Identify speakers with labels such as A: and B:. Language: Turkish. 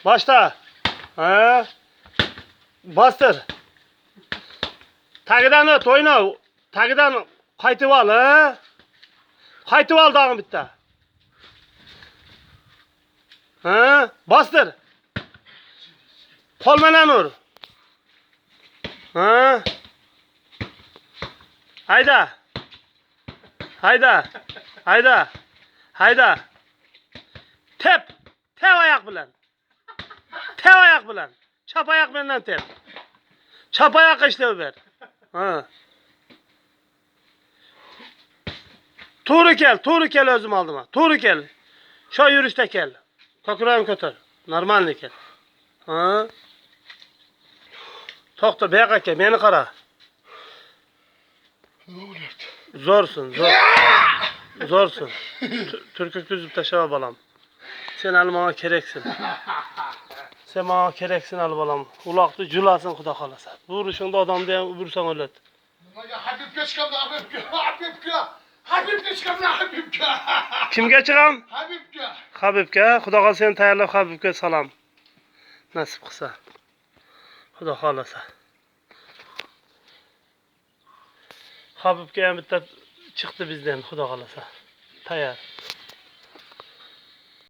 A: Başla. Ha? Bastır. Tagidan öt oyna. Tagidan qaytib al, ha? Qaytib al dağın bitti. Ha? Bastır. Kol bilan ur. Ha? Hayda. Hayda. Hayda. Hayda. Tep. Tep ayak bilan. Tep ayak bilan. Çap ayak bilan tep. Çap ayak işlev ver. Ha. To'g'ri kel o'zim oldim. To'g'ri kel. Shu yurishda kel. Ko'kragini ko'tar. Normalniy kel. Ha? To'xta, bu yoqqa kel, meni qara. Zo'rsun, zo'r. Zo'rsun. Turkni tuzib tashlab bolam. Sen hali menga keraksin. Sen menga keraksin hali bolam. Uloqni julasin xudo xolasa. Bu urishingda odamni ham ursang o'ladi.
B: Nimaga Habibga chiqamda, Habibga chiqamda, Habibga.
A: Kimga chiqam?
B: Habibga.
A: Habibga. Xudo xolasa seni tayyorlab Habibga salom. Nasib qilsa. Xudo xolasa. Habibga ham bitta chiqdi bizdan, xudo xolasa. Tayyor.